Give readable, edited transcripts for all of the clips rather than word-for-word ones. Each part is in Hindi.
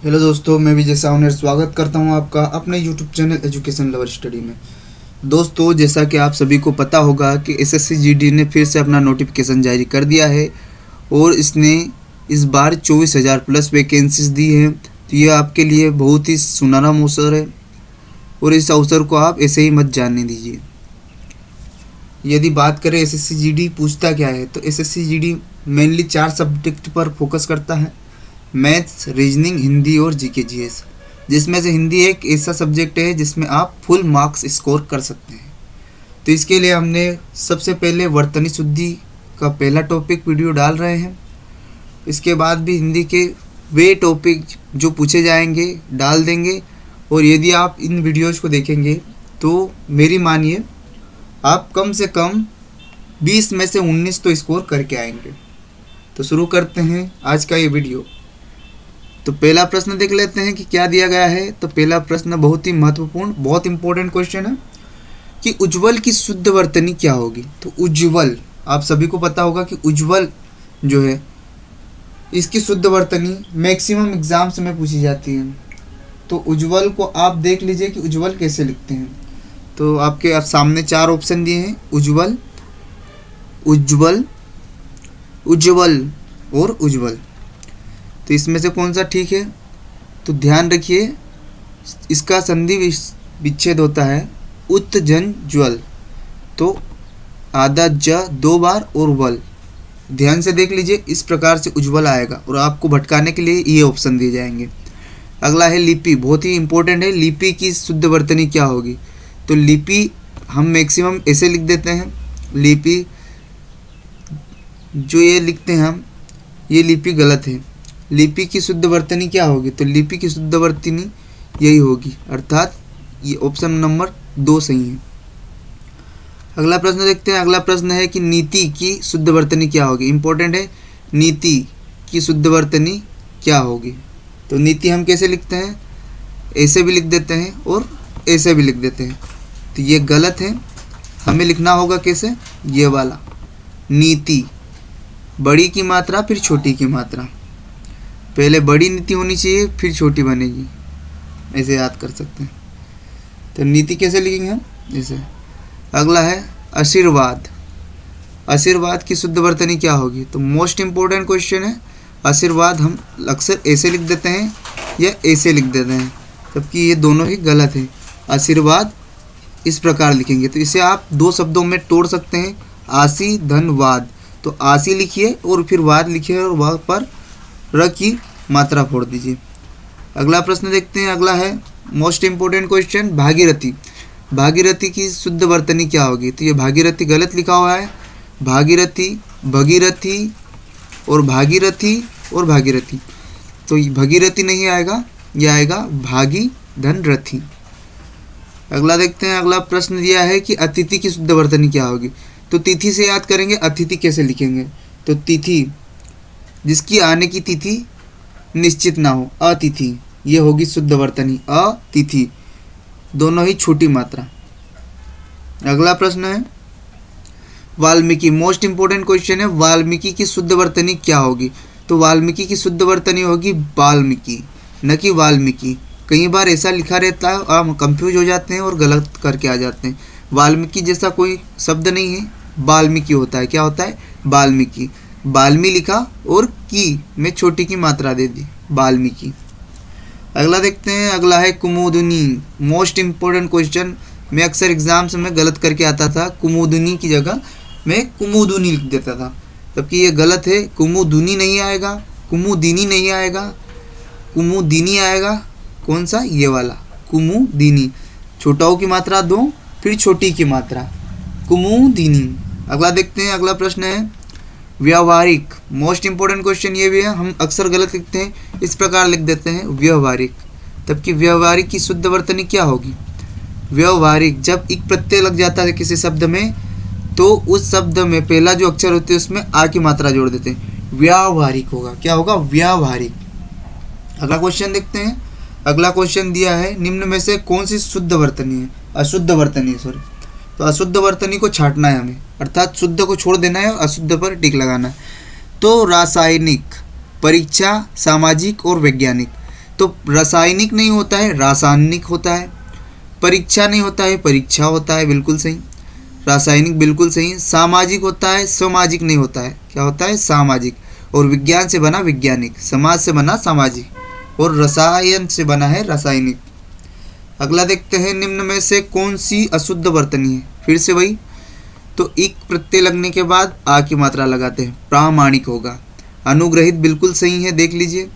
हेलो दोस्तों, मैं विजय सावनेर स्वागत करता हूं आपका अपने YouTube channel education lover study में। दोस्तों, जैसा कि आप सभी को पता होगा कि एसएससी जीडी ने फिर से अपना नोटिफिकेशन जारी कर दिया है और इसने इस बार 24,000 प्लस वैकेंसीज दी हैं। तो ये आपके लिए बहुत ही सुनहरा अवसर है और इस अवसर को आप ऐसे ही मत जाने दीजिए। यदि बात करें एसएससी जीडी पूछता क्या है, तो एसएससी जीडी मेनली 4 सब्जेक्ट पर फोकस करता है: मैथ्स, रीजनिंग, हिंदी और जीके जीएस। जिसमें से हिंदी एक ऐसा सब्जेक्ट है जिसमें आप फुल मार्क्स स्कोर कर सकते हैं। तो इसके लिए हमने सबसे पहले वर्तनी शुद्धि का पहला टॉपिक वीडियो डाल रहे हैं। इसके बाद भी हिंदी के वे टॉपिक जो पूछे जाएंगे डाल देंगे। और यदि आप इन वीडियोज़ को देखेंगे तो मेरी मानिए आप कम से कम 20 में से 19 तो स्कोर करके आएंगे। तो शुरू करते हैं आज का ये वीडियो। तो पहला प्रश्न देख लेते हैं कि क्या दिया गया है। तो पहला प्रश्न बहुत ही महत्वपूर्ण, बहुत इंपॉर्टेंट क्वेश्चन है कि उज्ज्वल की शुद्ध वर्तनी क्या होगी। तो उज्ज्वल, आप सभी को पता होगा कि उज्ज्वल जो है इसकी शुद्ध वर्तनी मैक्सिमम एग्जाम्स में पूछी जाती है। तो उज्ज्वल को आप देख लीजिए कि उज्ज्वल कैसे लिखते हैं। तो आपके सामने 4 ऑप्शन दिए हैं: उज्ज्वल, उज्ज्वल, उज्ज्वल और उज्ज्वल। तो इसमें से कौन सा ठीक है? तो ध्यान रखिए, इसका संधि विच्छेद होता है उत्जन ज्वल। तो आधा ज 2 बार और वल। ध्यान से देख लीजिए, इस प्रकार से उज्ज्वल आएगा और आपको भटकाने के लिए ये ऑप्शन दिए जाएंगे। अगला है लिपि, बहुत ही इंपॉर्टेंट है। लिपि की शुद्ध वर्तनी क्या होगी? तो लिपि हम मैक्सिमम ऐसे लिख देते हैं। लिपि जो ये लिखते हैं हम, ये लिपि गलत है। लिपि की शुद्ध वर्तनी क्या होगी? तो लिपि की शुद्ध वर्तनी यही होगी, अर्थात ये ऑप्शन नंबर 2 सही है। अगला प्रश्न देखते हैं। अगला प्रश्न है कि नीति की शुद्ध वर्तनी क्या होगी। इंपॉर्टेंट है, नीति की शुद्ध वर्तनी क्या होगी। तो नीति हम कैसे लिखते हैं? ऐसे भी लिख देते हैं और ऐसे भी लिख देते हैं। तो ये गलत है, हमें लिखना होगा कैसे? ये वाला नीति, बड़ी की मात्रा फिर छोटी की मात्रा। पहले बड़ी नीति होनी चाहिए फिर छोटी बनेगी, ऐसे याद कर सकते हैं। तो नीति कैसे लिखेंगे हम? जैसे। अगला है आशीर्वाद। आशीर्वाद की शुद्ध वर्तनी क्या होगी? तो मोस्ट इम्पोर्टेंट क्वेश्चन है। आशीर्वाद हम अक्सर ऐसे लिख देते हैं या ऐसे लिख देते हैं, जबकि ये दोनों ही गलत है। आशीर्वाद इस प्रकार लिखेंगे। तो इसे आप 2 शब्दों में तोड़ सकते हैं, आशी धन वाद। तो आशी लिखिए और फिर वाद लिखिए और वहाँ पर र की मात्रा फोड़ दीजिए। अगला प्रश्न देखते हैं। अगला है most important question, Bhagirathi. Bhagirathi की शुद्ध वर्तनी क्या होगी? तो ये भागीरथी गलत लिखा हुआ है। भागीरथी, भगीरथी और भागीरथी और भागीरथी। तो भगीरथी नहीं आएगा, यह आएगा भागी धन रथी। अगला देखते हैं। अगला प्रश्न दिया है कि अतिथि की शुद्ध वर्तनी क्या होगी। तो तिथि से याद करेंगे, अतिथि कैसे लिखेंगे? तो तिथि जिसकी आने की तिथि निश्चित ना हो, अतिथि, ये होगी शुद्ध वर्तनी। अतिथि, दोनों ही छोटी मात्रा। अगला प्रश्न है वाल्मीकि। मोस्ट इंपोर्टेंट क्वेश्चन है, वाल्मीकि की शुद्ध वर्तनी क्या होगी। तो वाल्मीकि की शुद्ध वर्तनी होगी वाल्मीकि, न कि वाल्मीकि। कई बार ऐसा लिखा रहता है, आप कंफ्यूज हो जाते हैं और गलत करके आ जाते हैं। वाल्मीकि जैसा कोई शब्द नहीं है, वाल्मीकि होता है। क्या होता है? वाल्मीकि। बाल्मी लिखा और की में छोटी की मात्रा दे दी, वाल्मीकि। अगला देखते हैं। अगला है कुमुदुनी। मोस्ट इम्पोर्टेंट क्वेश्चन, मैं अक्सर एग्जाम्स में गलत करके आता था, कुमुदुनी की जगह मैं कुमुदुनी लिख देता था, जबकि ये गलत है। कुमुदुनी नहीं आएगा, कुमुदिनी नहीं आएगा, कुमुदिनी आएगा। कौन सा? ये वाला कुमुदिनी। छोटाओं की मात्रा 2 फिर छोटी की मात्रा, कुमुदिनी। अगला देखते हैं। अगला प्रश्न है व्यावहारिक। मोस्ट इंपोर्टेंट क्वेश्चन ये भी है, हम अक्सर गलत लिखते हैं, इस प्रकार लिख देते हैं व्यावहारिक। तबकि व्यावहारिक की शुद्ध वर्तनी क्या होगी? व्यावहारिक, जब एक प्रत्यय लग जाता है किसी शब्द में तो उस शब्द में पहला जो अक्षर होते हैं उसमें आ की मात्रा जोड़ देते हैं, व्यावहारिक होगा। क्या होगा? व्यावहारिक। अगला क्वेश्चन देखते हैं। अगला क्वेश्चन दिया है, निम्न में से कौन सी शुद्ध वर्तनी है? अशुद्ध वर्तनी है, सॉरी। तो अशुद्ध वर्तनी को छांटना है हमें, अर्थात शुद्ध को छोड़ देना है और अशुद्ध पर टिक लगाना है। तो रासायनिक, परीक्षा, सामाजिक और वैज्ञानिक। तो रासायनिक नहीं होता है, रासायनिक होता है। परीक्षा नहीं होता है, परीक्षा होता है, बिल्कुल सही। रासायनिक बिल्कुल सही। सामाजिक होता है, सामाजिक नहीं होता है। क्या होता है? सामाजिक। और विज्ञान से बना वैज्ञानिक, समाज से बना सामाजिक, और रसायन से बना है रासायनिक। अगला देखते हैं, निम्न में से कौन सी अशुद्ध वर्तनी है? फिर से वही, तो इक प्रत्यय लगने के बाद आ की मात्रा लगाते हैं, प्रामाणिक होगा। अनुग्रहित बिल्कुल सही है, देख लीजिए।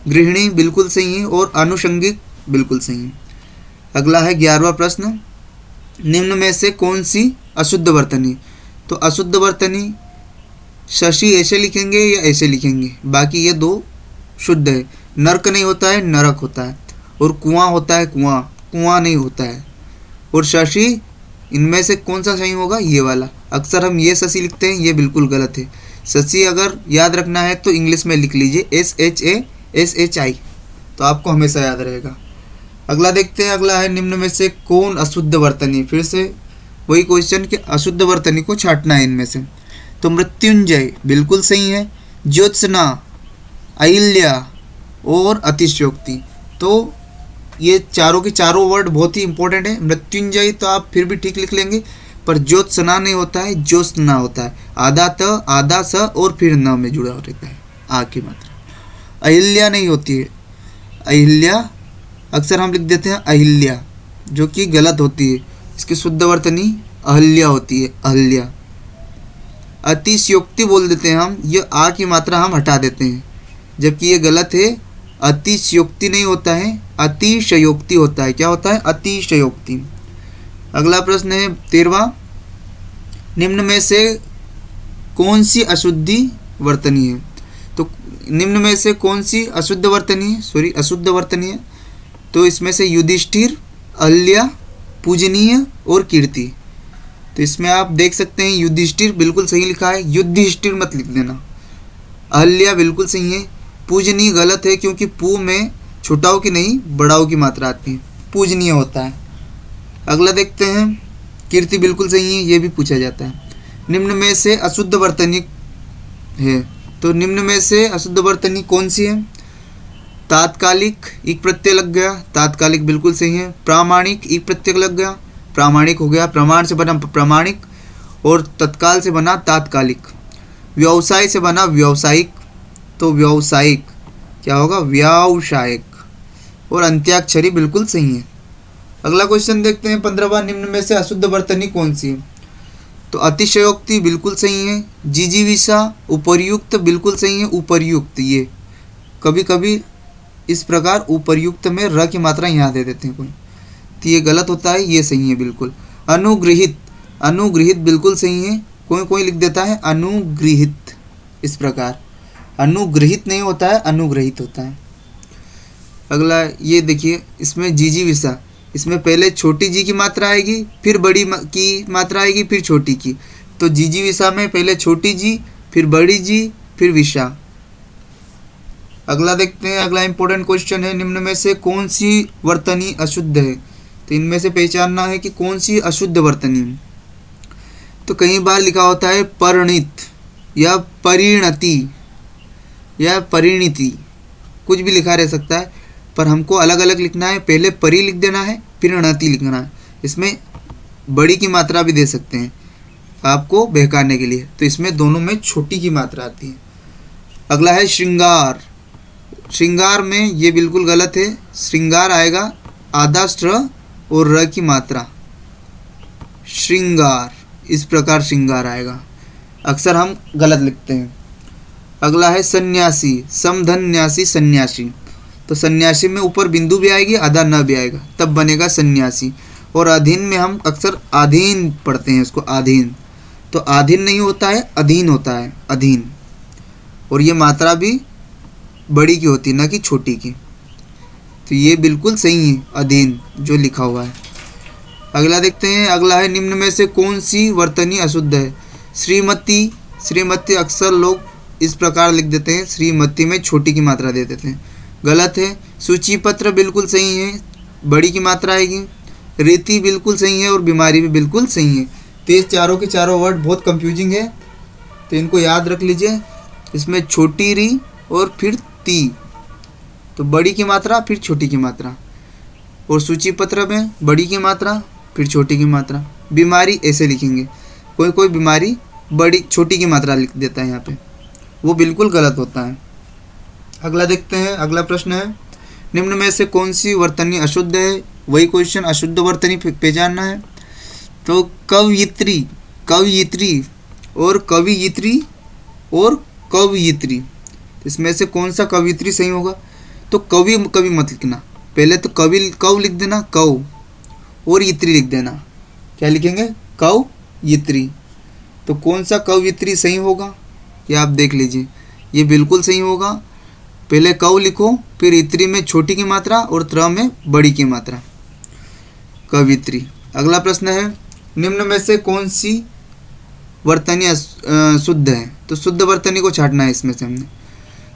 गृहिणी बिल्कुल सही है, और आनुषंगिक बिल्कुल सही है। अगला है 11वां प्रश्न, निम्न में से कौन सी अशुद्ध वर्तनी? तो अशुद्ध वर्तनी शशि ऐसे लिखेंगे या ऐसे लिखेंगे, बाकी ये दो शुद्ध है। नर्क नहीं होता है, नरक होता है। और कुआं होता है, कुआं, कुआं नहीं होता है। और शशि, इनमें से कौन सा सही होगा? ये वाला। अक्सर हम ये शशि लिखते हैं, ये बिल्कुल गलत है। शशि अगर याद रखना है तो इंग्लिश में लिख लीजिए SHASHI, तो आपको हमेशा याद रहेगा। अगला देखते हैं, अगला है, निम्न में से कौन अशुद्ध वर्तनी? फिर से वही क्वेश्चन कि अशुद्ध वर्तनी को छांटना है इनमें से। तो मृत्युंजय बिल्कुल सही है, ज्योत्सना, अहिल्या और अतिशयोक्ति। तो ये चारों के चारों वर्ड बहुत ही इंपॉर्टेंट है। मृत्युंजय तो आप फिर भी ठीक लिख लेंगे, पर ज्योत्सना नहीं होता है, ज्योत्सना होता है। आधा त, आधा स और फिर न में जुड़ा रहता है, आ की मात्रा। अहिल्या नहीं होती है, अहिल्या अक्सर हम लिख देते हैं अहिल्या, जो कि गलत होती है। इसकी शुद्ध वर्तनी अहल्या होती है, अहल्या। अतिशयोक्ति बोल देते हैं हम, ये आ की मात्रा हम हटा देते हैं, जबकि ये गलत है। अतिशयोक्ति नहीं होता है, अतिशयोक्ति होता है। क्या होता है? अतिशयोक्ति। अगला प्रश्न है 13वां, निम्न में से कौन सी अशुद्धि वर्तनी है? तो निम्न में से कौन सी अशुद्ध वर्तनी है, अशुद्ध वर्तनी है? तो इसमें से युधिष्ठिर, अहल्या, पूजनीय और कीर्ति। तो इसमें आप देख सकते हैं युधिष्ठिर बिल्कुल सही लिखा है, युधिष्ठिर मत लिख देना। अहल्या बिल्कुल सही है। पूजनीय गलत है, क्योंकि पू में छोटाओं की नहीं बड़ाओं की मात्रा आती है, पूजनीय होता है। अगला देखते हैं, कीर्ति बिल्कुल सही है, ये भी पूछा जाता है। निम्न में से अशुद्ध वर्तनी है, तो निम्न में से अशुद्ध वर्तनी कौन सी है? तात्कालिक, एक प्रत्यय लग गया, तात्कालिक बिल्कुल सही है। प्रामाणिक, एक प्रत्यय लग गया, प्रामाणिक हो गया। प्रमाण से बना प्रामाणिक, और तत्काल से बना तात्कालिक। व्यवसाय से बना व्यावसायिक, तो व्यावसायिक क्या होगा? व्यावसायिक। और अंत्याक्षरी बिल्कुल सही है। अगला क्वेश्चन देखते हैं 15वां, निम्न में से अशुद्ध वर्तनी कौन सी है? तो अतिशयोक्ति बिल्कुल सही है। जिजीविषा, उपर्युक्त बिल्कुल सही है। उपर्युक्त, ये कभी कभी इस प्रकार उपर्युक्त में र की मात्रा यहाँ दे देते हैं कोई, तो ये गलत होता है, ये सही है बिल्कुल। अनुगृहित, अनुगृहित बिल्कुल सही है। कोई कोई लिख देता है अनुगृहित, इस प्रकार। अनुगृहित नहीं होता है, अनुग्रहित होता है। अगला ये देखिए, इसमें जीजीविषा, इसमें पहले छोटी जी की मात्रा आएगी, फिर बड़ी की मात्रा आएगी, फिर छोटी की। तो जीजीविषा में पहले छोटी जी, फिर बड़ी जी, फिर विषा। अगला देखते हैं, अगला इंपॉर्टेंट क्वेश्चन है, निम्न में से कौन सी वर्तनी अशुद्ध है? तो इनमें से पहचानना है कि कौन सी अशुद्ध वर्तनी है। तो कई बार लिखा होता है परिणित या परिणति या परिणति, कुछ भी लिखा रह सकता है, पर हमको अलग अलग लिखना है। पहले परि लिख देना है, फिर अणति लिखना है। इसमें बड़ी की मात्रा भी दे सकते हैं आपको बहकाने के लिए, तो इसमें दोनों में छोटी की मात्रा आती है। अगला है श्रृंगार। श्रृंगार में ये बिल्कुल गलत है। श्रृंगार आएगा आधा स्त्र और र की मात्रा, श्रृंगार, इस प्रकार श्रृंगार आएगा। अक्सर हम गलत लिखते हैं। अगला है सन्यासी, समधन्यासी, सन्यासी। तो सन्यासी में ऊपर बिंदु भी आएगी, आधा न भी आएगा, तब बनेगा सन्यासी। और अधीन में हम अक्सर अधीन पढ़ते हैं इसको, अधीन। तो अधीन नहीं होता है, अधीन होता है, अधीन। और ये मात्रा भी बड़ी की होती है, ना कि छोटी की। तो ये बिल्कुल सही है, अधीन जो लिखा हुआ है। अगला देखते हैं, अगला है, निम्न में से कौन सी वर्तनी अशुद्ध है? श्रीमती, श्रीमती अक्सर लोग इस प्रकार लिख देते हैं, श्रीमती में छोटी की मात्रा दे देते हैं, गलत है। सूचीपत्र बिल्कुल सही है, बड़ी की मात्रा आएगी। रीति बिल्कुल सही है, और बीमारी भी बिल्कुल सही है। तो ये चारों के चारों वर्ड बहुत कंफ्यूजिंग है, तो इनको याद रख लीजिए। इसमें छोटी री और फिर ती, तो बड़ी की मात्रा फिर छोटी की मात्रा, और सूची पत्र में बड़ी की मात्रा फिर छोटी की मात्रा। बीमारी ऐसे लिखेंगे, कोई कोई बीमारी बड़ी छोटी की मात्रा लिख देता है यहाँ पे, वो बिल्कुल गलत होता है। अगला देखते हैं, अगला प्रश्न है निम्न में से कौन सी वर्तनी अशुद्ध है। वही क्वेश्चन, अशुद्ध वर्तनी पहचानना है। तो कवयित्री, कवयित्री और कवियित्री और कवयित्री, इसमें से कौन सा कवयित्री सही होगा। तो कवि कवि मत लिखना, पहले तो कवि कव लिख देना, कव, और यित्री लिख देना। क्या लिखेंगे, कव यित्री। तो कौन सा कवयित्री सही होगा ये आप देख लीजिए, ये बिल्कुल सही होगा। पहले कव लिखो, फिर इत्री में छोटी की मात्रा और त्र में बड़ी की मात्रा, कवित्री। अगला प्रश्न है निम्न में से कौन सी वर्तनी शुद्ध है। तो शुद्ध वर्तनी को छांटना है इसमें से हमने।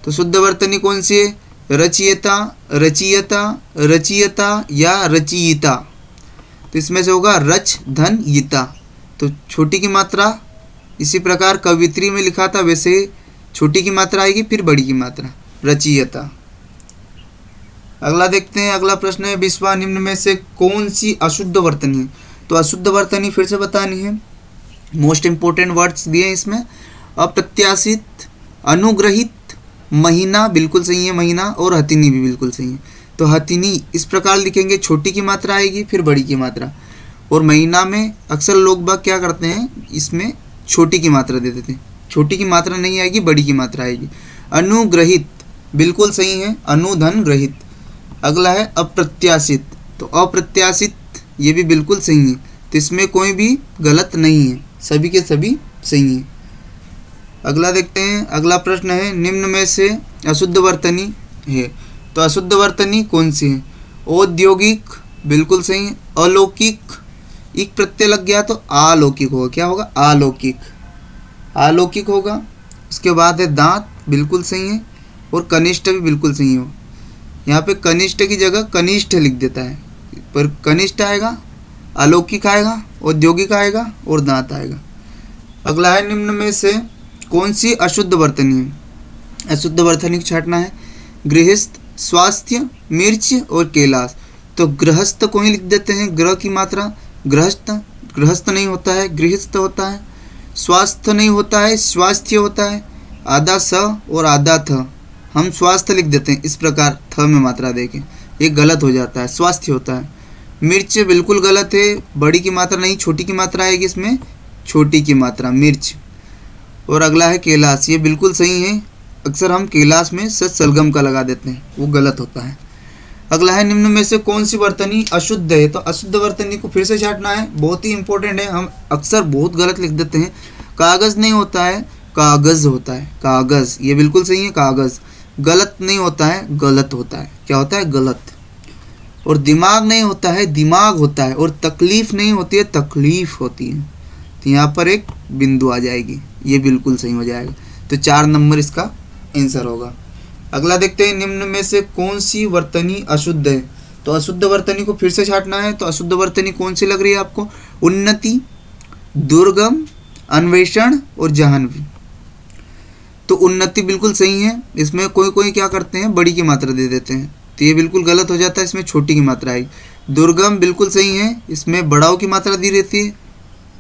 तो शुद्ध वर्तनी कौन सी है, रचयिता, रचयिता, रचयिता या रचयिता। तो इसमें से होगा रच धन यिता। तो छोटी की मात्रा इसी प्रकार कवित्री में लिखा था वैसे छोटी की मात्रा आएगी फिर बड़ी की मात्रा, रचयिता। अगला देखते हैं, अगला प्रश्न है विश्वा निम्न में से कौन सी अशुद्ध वर्तनी है। तो अशुद्ध वर्तनी फिर से बतानी है, मोस्ट इंपोर्टेंट वर्ड्स दिए हैं इसमें। अप्रत्याशित, अनुग्रहित, महीना बिल्कुल सही है महीना, और हथिनी भी बिल्कुल सही है। तो हथिनी इस प्रकार लिखेंगे, छोटी की मात्रा आएगी फिर बड़ी की मात्रा, और महीना में अक्सर लोग बाग क्या करते हैं, इसमें छोटी की मात्रा दे देते हैं, छोटी की मात्रा नहीं आएगी बड़ी की मात्रा आएगी। अनुग्रहित बिल्कुल सही है, अनुधन ग्रहित। अगला है अप्रत्याशित, तो अप्रत्याशित ये भी बिल्कुल सही है, तो इसमें कोई भी गलत नहीं है, सभी के सभी सही हैं। अगला देखते हैं, अगला प्रश्न है निम्न में से अशुद्ध वर्तनी है। तो अशुद्ध वर्तनी कौन सी है। औद्योगिक बिल्कुल सही है, अलौकिक, एक प्रत्यय लग गया तो अलौकिक होगा, क्या होगा, अलौकिक, अलौकिक होगा। उसके बाद है दांत बिल्कुल सही है, और कनिष्ठ भी बिल्कुल सही हो। यहाँ पे कनिष्ठ की जगह कनिष्ठ लिख देता है, पर कनिष्ठ आएगा, अलौकिक आएगा, औद्योगिक आएगा और दांत आएगा। अगला है निम्न में से कौन सी अशुद्ध वर्तनी है। अशुद्ध वर्तनी को छांटना है। गृहस्थ, स्वास्थ्य, मिर्च और कैलाश। तो गृहस्थ को ही लिख देते हैं, ग्रह की मात्रा, गृहस्थ, गृहस्थ नहीं होता है, गृहस्थ होता है। स्वास्थ्य नहीं होता है, स्वास्थ्य होता है। आधा स और आधा थ, हम स्वास्थ्य लिख देते हैं इस प्रकार थ में मात्रा देके, ये गलत हो जाता है, स्वास्थ्य होता है। मिर्च बिल्कुल गलत है, बड़ी की मात्रा नहीं छोटी की मात्रा आएगी इसमें, छोटी की मात्रा मिर्च। और अगला है कैलाश, ये बिल्कुल सही है, अक्सर हम कैलाश में सच सलगम का लगा देते हैं, वो गलत होता है। अगला है निम्न में से कौन सी वर्तनी अशुद्ध है। तो अशुद्ध वर्तनी को फिर से छांटना है, बहुत ही इंपॉर्टेंट है, हम अक्सर बहुत गलत लिख देते हैं। कागज़ नहीं होता है, कागज़ होता है, कागज़, ये बिल्कुल सही है, कागज़। गलत नहीं होता है, गलत होता है, क्या होता है, गलत। और दिमाग नहीं होता है, दिमाग होता है। और तकलीफ नहीं होती है, तकलीफ होती है। तो यहाँ पर एक बिंदु आ जाएगी, ये बिल्कुल सही हो जाएगा। तो 4 नंबर इसका आंसर होगा। अगला देखते हैं निम्न में से कौन सी वर्तनी अशुद्ध है। तो अशुद्ध वर्तनी को फिर से छांटना है। तो अशुद्ध वर्तनी कौन सी लग रही है आपको, उन्नति, दुर्गम, अन्वेषण और जाह्नवी। तो उन्नति बिल्कुल सही है, इसमें कोई कोई क्या करते हैं, बड़ी की मात्रा दे देते हैं, तो ये बिल्कुल गलत हो जाता है, इसमें छोटी की मात्रा आएगी। दुर्गम बिल्कुल सही है, इसमें बड़ाओं की मात्रा दी रहती है,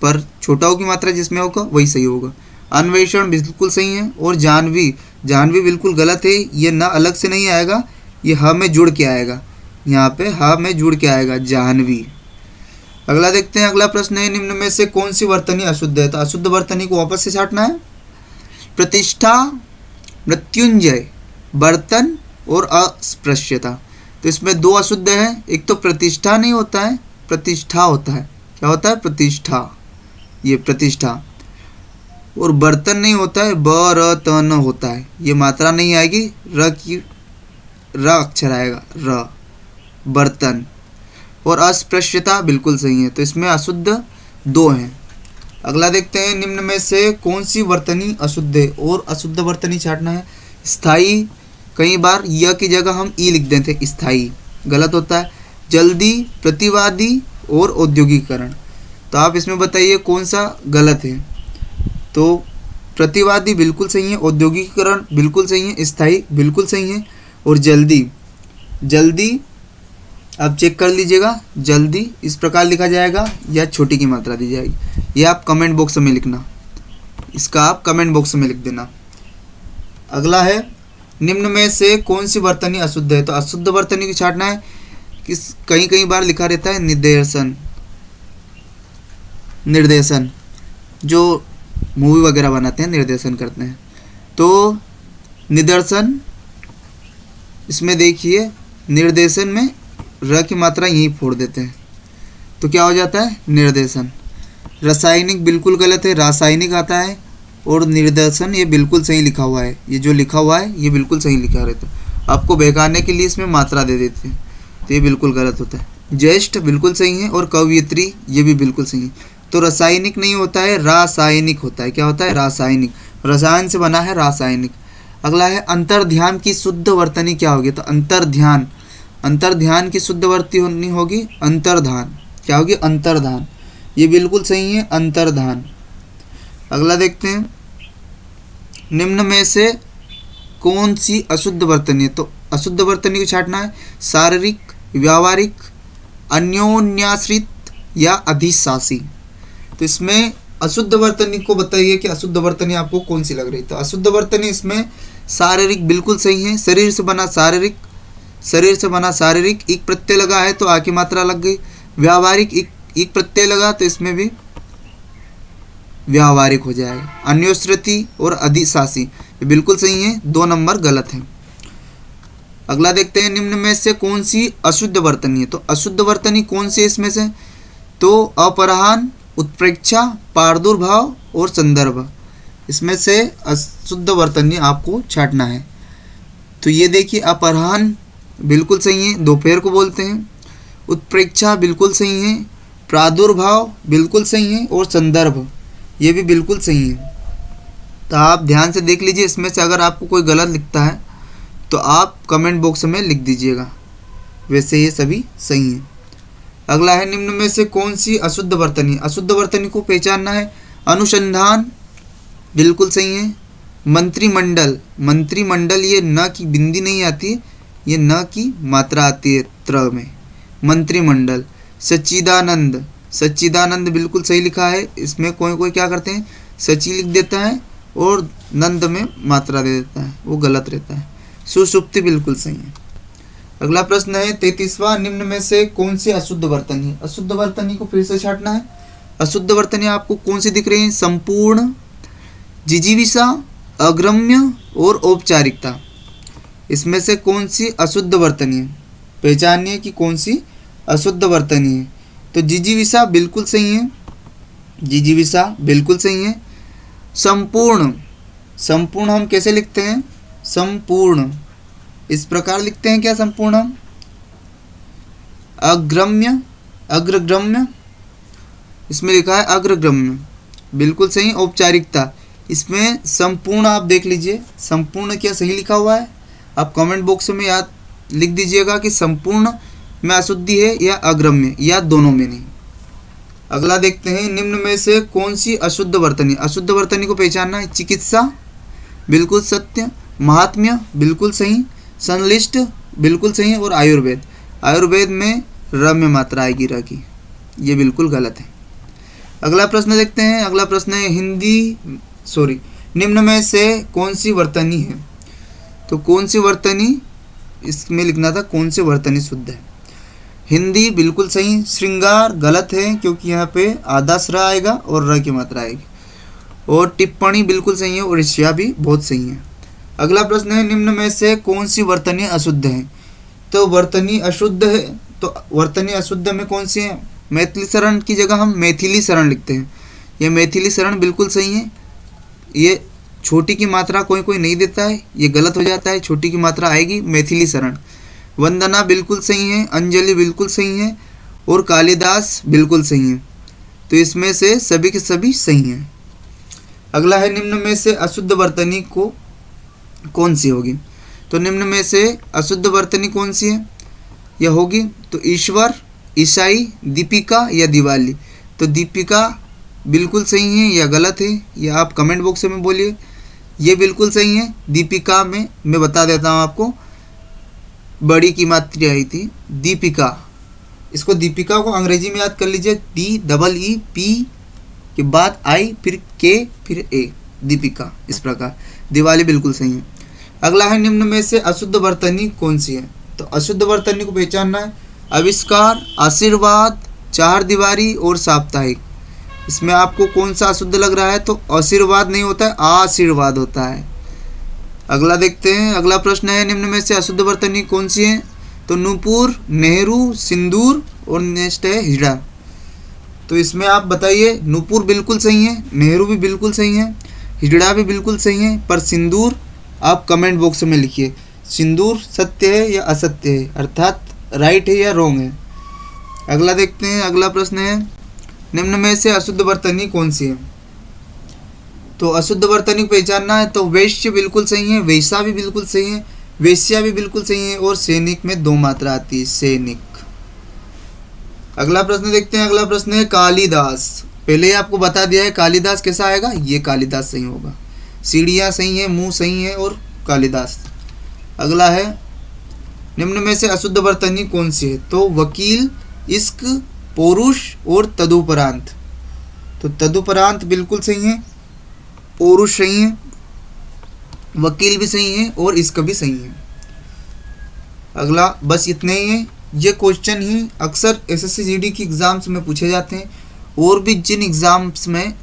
पर छोटाओं की मात्रा जिसमें होगा वही सही होगा। अन्वेषण बिल्कुल सही है। और जाह्नवी, जाह्नवी बिल्कुल गलत है, ये ना अलग से नहीं आएगा, ये ह में जुड़ के आएगा, यहाँ पे ह में जुड़ के आएगा, जाह्नवी। अगला देखते हैं, अगला प्रश्न है निम्न में से कौन सी वर्तनी अशुद्ध है। तो अशुद्ध वर्तनी को वापस से छांटना है। प्रतिष्ठा, मृत्युंजय, बर्तन और अस्पृश्यता। तो इसमें 2 अशुद्ध है, एक तो प्रतिष्ठा नहीं होता है, प्रतिष्ठा होता है, क्या होता है, प्रतिष्ठा, ये प्रतिष्ठा। और बर्तन नहीं होता है, बरतन होता है, ये मात्रा नहीं आएगी, र की र अक्षर आएगा, र, बर्तन। और अस्पृश्यता बिल्कुल सही है, तो इसमें अशुद्ध 2 हैं। अगला देखते हैं निम्न में से कौन सी वर्तनी अशुद्ध है। और अशुद्ध वर्तनी छांटना है। स्थायी, कई बार य की जगह हम ई लिख देते हैं, स्थायी, गलत होता है। जल्दी, प्रतिवादी और औद्योगिकरण। तो आप इसमें बताइए कौन सा गलत है। तो प्रतिवादी बिल्कुल सही है, औद्योगिकरण बिल्कुल सही है, स्थायी बिल्कुल सही है, और जल्दी जल्दी, आप चेक कर लीजिएगा, जल्दी इस प्रकार लिखा जाएगा या छोटी की मात्रा दी जाएगी। ये आप कमेंट बॉक्स में लिखना, इसका आप कमेंट बॉक्स में लिख देना। अगला है निम्न में से कौन सी वर्तनी अशुद्ध है। तो अशुद्ध वर्तनी को छांटना है। किस कई बार लिखा रहता है निर्देशन, जो मूवी वगैरह बनाते हैं निर्देशन करते हैं। तो निदर्शन, इसमें देखिए निर्देशन में र की मात्रा यहीं फोड़ देते हैं तो क्या हो जाता है निर्देशन। रासायनिक बिल्कुल गलत है, रासायनिक आता है। और निर्देशन ये बिल्कुल सही लिखा हुआ है, ये जो लिखा हुआ है ये बिल्कुल सही लिखा रहता है। आपको बहकाने के लिए इसमें मात्रा दे देते हैं तो ये बिल्कुल गलत होता है। ज्येष्ठ बिल्कुल सही है और कवयित्री ये भी बिल्कुल सही है। तो रासायनिक नहीं होता है, रासायनिक होता है। क्या होता है रासायनिक, रसायन से बना है रासायनिक। अगला है अंतर्ध्यान की शुद्ध वर्तनी क्या होगी। तो अंतर्ध्यान, अंतर्ध्यान की शुद्ध वर्तनी होगी अंतर्धान। क्या होगी अंतर्धान, ये बिल्कुल सही है अंतर्धान। अगला देखते हैं निम्न में से कौन सी अशुद्ध वर्तनी है। तो अशुद्ध वर्तनी को छांटना है। शारीरिक, व्यावहारिक, अन्योन्याश्रित या अधिशासी। तो इसमें अशुद्ध वर्तनी को बताइए कि अशुद्ध वर्तनी आपको कौन सी लग रही है। तो अशुद्ध वर्तनी इसमें शारीरिक बिल्कुल सही है, शरीर से बना शारीरिक, शरीर से बना शारीरिक, एक प्रत्यय लगा है तो आ की मात्रा लग गई। व्यावहारिक एक प्रत्यय लगा तो इसमें भी व्यावहारिक हो जाएगा। अन्योश्रुति और अधिशासी ये बिल्कुल सही है, 2 नंबर गलत है। अगला देखते हैं निम्न में से कौन सी अशुद्ध वर्तनी है। तो अशुद्ध वर्तनी कौन सी है इसमें से। तो अपराहन, उत्प्रेक्षा, प्रादुर्भाव और संदर्भ, इसमें से अशुद्ध वर्तनी आपको छांटना है। तो ये देखिए अपराहन बिल्कुल सही है, दोपहर को बोलते हैं। उत्प्रेक्षा बिल्कुल सही है, प्रादुर्भाव बिल्कुल सही है और संदर्भ ये भी बिल्कुल सही है। तो आप ध्यान से देख लीजिए, इसमें से अगर आपको कोई गलत लिखता है तो आप कमेंट बॉक्स में लिख दीजिएगा, वैसे ये सभी सही हैं। अगला है निम्न में से कौन सी अशुद्ध वर्तनी। अशुद्ध वर्तनी को पहचानना है। अनुसंधान बिल्कुल सही है। मंत्रिमंडल, मंत्रिमंडल ये न की बिंदी नहीं आती है, ये न की मात्रा आती है त्र में, मंत्रिमंडल। सच्चिदानंद, सच्चिदानंद बिल्कुल सही लिखा है। इसमें कोई कोई क्या करते हैं सची लिख देता है और नंद में मात्रा दे देता है, वो गलत रहता है। सुषुप्ति बिल्कुल सही है। अगला प्रश्न है 33वां, निम्न में से कौन सी अशुद्ध वर्तनी है। अशुद्ध वर्तनी को फिर से छांटना है। अशुद्ध वर्तनी आपको कौन सी दिख रही है। संपूर्ण, जिजीविषा, अग्रम्य और औपचारिकता, इसमें से कौन सी अशुद्ध वर्तनी है। पहचानिए कि कौन सी अशुद्ध वर्तनी है। तो जिजीविषा बिल्कुल सही है, जिजीविषा बिल्कुल सही है। संपूर्ण, संपूर्ण हम कैसे लिखते हैं। संपूर्ण इस प्रकार लिखते हैं क्या संपूर्ण हम। अग्रम्य, अग्रगम्य, इसमें लिखा है अग्रगम्य बिल्कुल सही। औपचारिकता, इसमें संपूर्ण आप देख लीजिए संपूर्ण क्या सही लिखा हुआ है। आप कमेंट बॉक्स में याद लिख दीजिएगा कि संपूर्ण में अशुद्धि है या अग्रम्य, या दोनों में नहीं। अगला देखते हैं निम्न में से कौन सी अशुद्ध वर्तनी। अशुद्ध वर्तनी को पहचानना है। चिकित्सा बिल्कुल सत्य, महात्म्य बिल्कुल सही, संश्लिष्ट बिल्कुल सही और आयुर्वेद, आयुर्वेद में र में मात्रा आएगी र की, ये बिल्कुल गलत है। अगला प्रश्न देखते हैं। अगला प्रश्न है निम्न में से कौन सी वर्तनी है। तो कौन सी वर्तनी, इसमें लिखना था कौन सी वर्तनी शुद्ध है। हिंदी बिल्कुल सही। श्रृंगार गलत है क्योंकि यहाँ पे आधा स्रा आएगा और र की मात्रा आएगी। और टिप्पणी बिल्कुल सही है और ईर्ष्या भी बहुत सही है। अगला प्रश्न है निम्न में से कौन सी वर्तनी अशुद्ध है। तो वर्तनी अशुद्ध है, तो वर्तनी अशुद्ध में कौन सी है। मैथिली शरण की जगह हम मैथिली शरण लिखते हैं, ये मैथिली शरण बिल्कुल सही है। ये छोटी की मात्रा कोई कोई नहीं देता है, ये गलत हो जाता है, छोटी की मात्रा आएगी मैथिली शरण। वंदना बिल्कुल सही है, अंजलि बिल्कुल सही है और कालिदास बिल्कुल सही है। तो इसमें से सभी के सभी सही हैं। अगला है निम्न में से अशुद्ध वर्तनी को कौन सी होगी। तो निम्न में से अशुद्ध वर्तनी कौन सी है, यह होगी तो ईश्वर, ईसाई, दीपिका या दिवाली। तो दीपिका बिल्कुल सही है या गलत है, यह आप कमेंट बॉक्स में बोलिए। ये बिल्कुल सही है। दीपिका में मैं बता देता हूँ आपको, बड़ी की मात्रा आई थी दीपिका। इसको दीपिका को अंग्रेजी में याद कर लीजिए, DEEP के बाद I फिर K फिर A, दीपिका। इस प्रकार दिवाली बिल्कुल सही है। अगला है निम्न में से अशुद्ध वर्तनी कौन सी है? तो अशुद्ध वर्तनी को पहचानना है। आविष्कार, आशीर्वाद, चार दीवारी और साप्ताहिक। इसमें आपको कौन सा अशुद्ध लग रहा है? तो आशीर्वाद नहीं होता है, आशीर्वाद होता है। अगला देखते हैं। अगला प्रश्न है निम्न में से अशुद्ध वर्तनी कौन सी है? तो नूपुर, नेहरू, सिंदूर और नेक्स्ट है हिजड़ा। तो इसमें आप बताइए, नूपुर बिल्कुल सही है, नेहरू भी बिल्कुल सही है, हिजड़ा भी बिल्कुल सही है, पर सिंदूर आप कमेंट बॉक्स में लिखिए, सिंदूर सत्य है या असत्य है, अर्थात राइट है या रॉन्ग है। अगला देखते हैं। अगला प्रश्न है निम्न में से अशुद्ध वर्तनी कौन सी है? तो अशुद्ध वर्तनी को पहचानना है। तो वैश्य बिल्कुल सही है, वैसा भी बिल्कुल सही है, वेश्या भी बिल्कुल सही है, और सैनिक में 2 मात्रा आती है, सैनिक। अगला प्रश्न देखते हैं। अगला प्रश्न है कालिदास। पहले ही आपको बता दिया है कालिदास कैसा आएगा, ये कालिदास सही होगा। सीढ़ियाँ सही है, मुंह सही है और कालिदास। अगला है निम्न में से अशुद्ध वर्तनी कौन सी है? तो वकील, इश्क, पौरुष और तदुपरांत। तो तदुपरांत बिल्कुल सही है, पौरुष सही है, वकील भी सही है और इश्क भी सही है। अगला बस इतने ही है। ये क्वेश्चन ही अक्सर SSC GD की एग्ज़ाम्स में पूछे जाते हैं, और भी जिन एग्ज़ाम्स में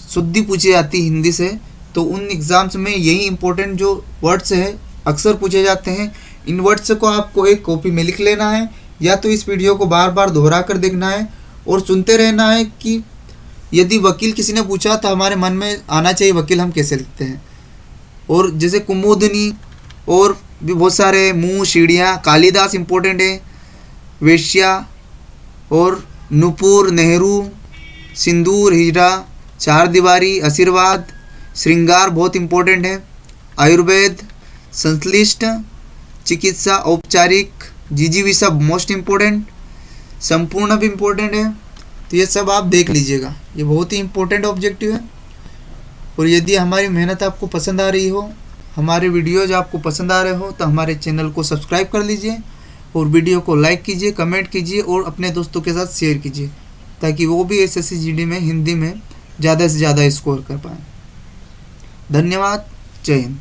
शुद्धि पूछी जाती है हिंदी से, तो उन एग्ज़ाम्स में यही इंपॉर्टेंट जो वर्ड्स है अक्सर पूछे जाते हैं। इन वर्ड्स को आपको एक कॉपी में लिख लेना है, या तो इस वीडियो को बार बार दोहरा कर देखना है और सुनते रहना है कि यदि वकील किसी ने पूछा तो हमारे मन में आना चाहिए वकील हम कैसे लिखते हैं। और जैसे कुमुदनी और भी बहुत सारे, मुंह, सीढ़ियाँ, कालिदास इंपॉर्टेंट है, वेश्या और नूपुर, नेहरू, सिंदूर, हिजड़ा, चार दीवारी, आशीर्वाद, श्रृंगार बहुत इंपॉर्टेंट है, आयुर्वेद, संश्लिष्ट, चिकित्सा, औपचारिक, जिजीविषा मोस्ट इम्पोर्टेंट, संपूर्ण भी इम्पोर्टेंट है। तो ये सब आप देख लीजिएगा, ये बहुत ही इम्पोर्टेंट ऑब्जेक्टिव है। और यदि हमारी मेहनत आपको पसंद आ रही हो, हमारे वीडियोज आपको पसंद आ रहे हो, तो हमारे चैनल को सब्सक्राइब कर लीजिए और वीडियो को लाइक कीजिए, कमेंट कीजिए और अपने दोस्तों के साथ शेयर कीजिए, ताकि वो भी SSC GD में हिंदी में ज़्यादा से ज़्यादा स्कोर कर पाएँ। धन्यवाद। जय हिंद।